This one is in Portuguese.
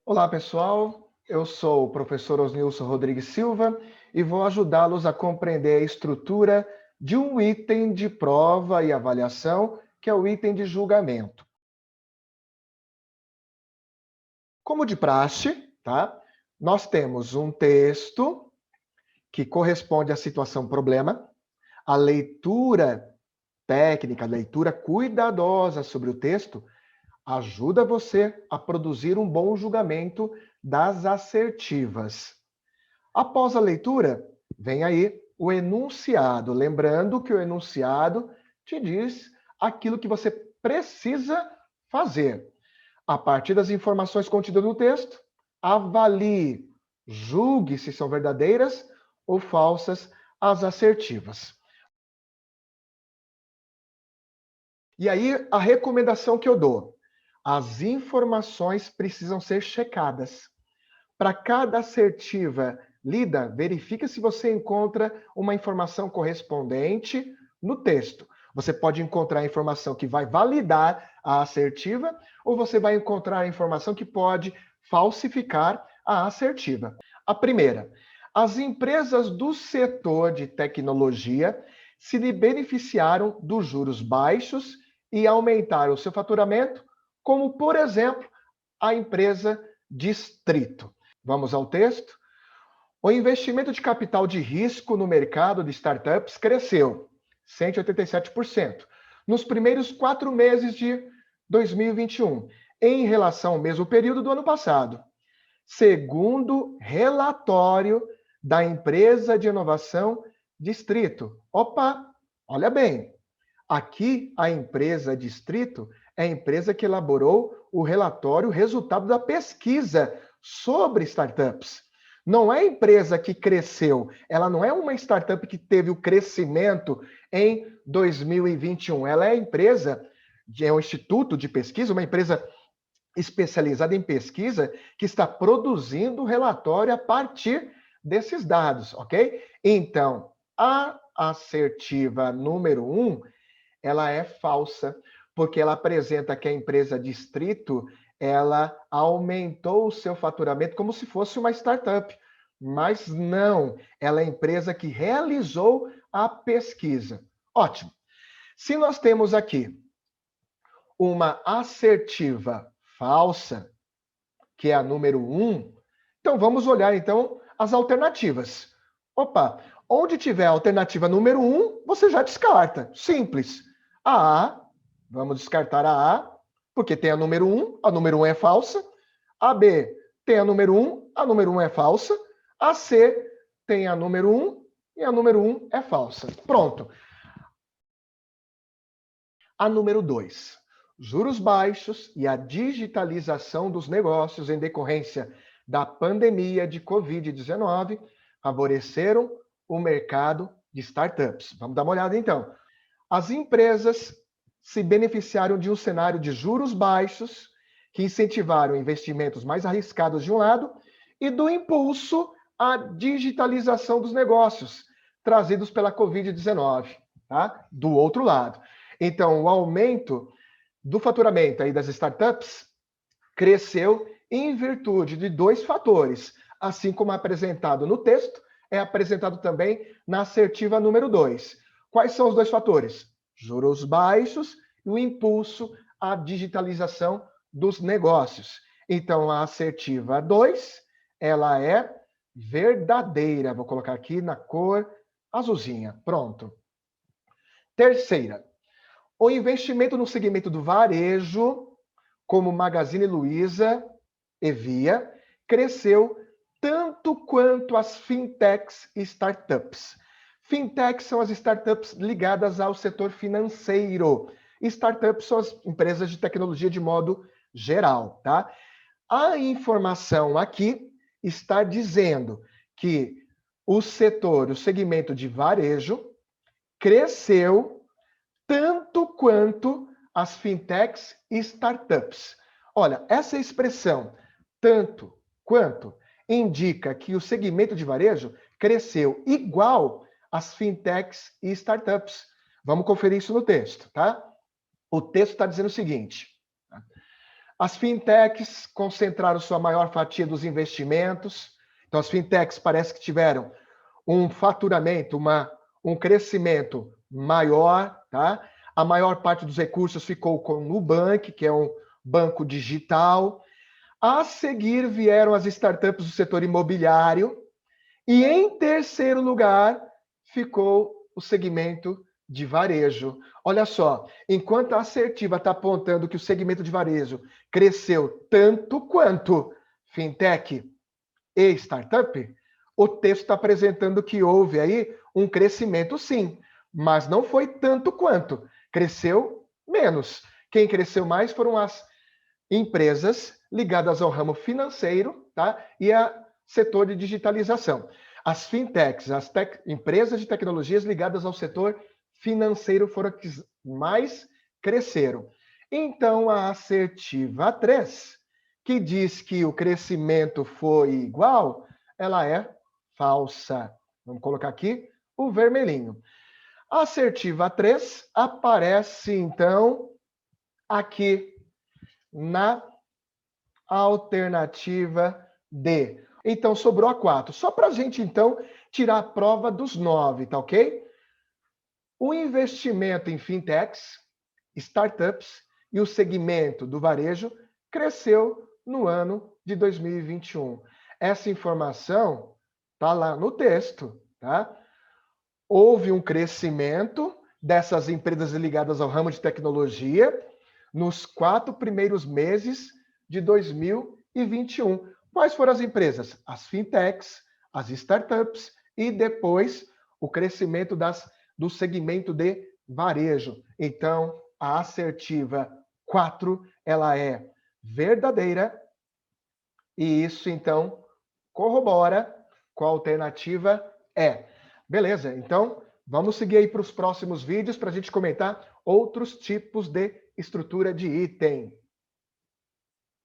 Olá, pessoal. Eu sou o professor Osnilson Rodrigues Silva e vou ajudá-los a compreender a estrutura de um item de prova e avaliação, que é o item de julgamento. Como de praxe, tá? Nós temos um texto que corresponde à situação problema, a leitura técnica, a leitura cuidadosa sobre o texto ajuda você a produzir um bom julgamento das assertivas. Após a leitura, vem aí o enunciado. Lembrando que o enunciado te diz aquilo que você precisa fazer. A partir das informações contidas no texto, avalie, julgue se são verdadeiras ou falsas as assertivas. E aí, a recomendação que eu dou: as informações precisam ser checadas. Para cada assertiva lida, verifique se você encontra uma informação correspondente no texto. Você pode encontrar a informação que vai validar a assertiva, ou você vai encontrar a informação que pode falsificar a assertiva. A primeira: as empresas do setor de tecnologia se beneficiaram dos juros baixos e aumentaram o seu faturamento, como, por exemplo, a empresa Distrito. Vamos ao texto? O investimento de capital de risco no mercado de startups cresceu 187% nos primeiros 4 meses de 2021, em relação ao mesmo período do ano passado, segundo relatório da empresa de inovação Distrito. Opa, olha bem, aqui a empresa Distrito é a empresa que elaborou o relatório, o resultado da pesquisa sobre startups. Não é a empresa que cresceu, ela não é uma startup que teve o crescimento em 2021. Ela é a empresa, é um instituto de pesquisa, uma empresa especializada em pesquisa que está produzindo o relatório a partir desses dados, ok? Então, a assertiva número 1, ela é falsa, porque ela apresenta que a empresa Distrito, ela aumentou o seu faturamento como se fosse uma startup. Mas não, ela é a empresa que realizou a pesquisa. Ótimo. Se nós temos aqui uma assertiva falsa, que é a número 1, então vamos olhar então as alternativas. Opa, onde tiver a alternativa número 1, você já descarta. Simples. A A, vamos descartar a A, porque tem a número 1 é falsa. A B tem a número 1, a número 1 é falsa. A C tem a número 1 e a número 1 é falsa. Pronto. A número 2. Juros baixos e a digitalização dos negócios em decorrência da pandemia de Covid-19 favoreceram o mercado de startups. Vamos dar uma olhada então. As empresas se beneficiaram de um cenário de juros baixos que incentivaram investimentos mais arriscados de um lado e do impulso à digitalização dos negócios trazidos pela Covid-19, tá? Do outro lado. Então, o aumento do faturamento aí das startups cresceu em virtude de 2 fatores, assim como apresentado no texto, é apresentado também na assertiva número 2. Quais são os 2 fatores? Juros baixos e o impulso à digitalização dos negócios. Então, a assertiva 2, ela é verdadeira. Vou colocar aqui na cor azulzinha. Pronto. Terceira, o investimento no segmento do varejo, como Magazine Luiza e Via, cresceu tanto quanto as fintechs e startups. Fintechs são as startups ligadas ao setor financeiro. Startups são as empresas de tecnologia de modo geral, tá? A informação aqui está dizendo que o setor, o segmento de varejo, cresceu tanto quanto as fintechs e startups. Olha, essa expressão, tanto quanto, indica que o segmento de varejo cresceu igual às fintechs e startups. Vamos conferir isso no texto, tá? O texto está dizendo o seguinte: As fintechs concentraram sua maior fatia dos investimentos. Então, as fintechs parece que tiveram um faturamento, um crescimento maior, tá? A maior parte dos recursos ficou com o Nubank, que é um banco digital. A seguir vieram as startups do setor imobiliário. E em terceiro lugar ficou o segmento de varejo. Olha só, enquanto a Assertiva está apontando que o segmento de varejo cresceu tanto quanto fintech e startup, o texto está apresentando que houve aí um crescimento sim, mas não foi tanto quanto. Cresceu menos. Quem cresceu mais foram as empresas ligadas ao ramo financeiro, tá? E a setor de digitalização. As fintechs, empresas de tecnologias ligadas ao setor financeiro foram as que mais cresceram. Então, a assertiva 3, que diz que o crescimento foi igual, ela é falsa. Vamos colocar aqui o vermelhinho. A assertiva 3 aparece, então, aqui na alternativa D. Então, sobrou a 4. Só para a gente, então, tirar a prova dos 9, tá ok? O investimento em fintechs, startups e o segmento do varejo cresceu no ano de 2021. Essa informação está lá no texto, tá? Houve um crescimento dessas empresas ligadas ao ramo de tecnologia nos 4 primeiros meses de 2021. Quais foram as empresas? As fintechs, as startups e depois o crescimento do segmento de varejo. Então, a assertiva 4, ela é verdadeira e isso, então, corrobora com a alternativa E. Beleza, então, vamos seguir aí para os próximos vídeos para a gente comentar outros tipos de estrutura de item.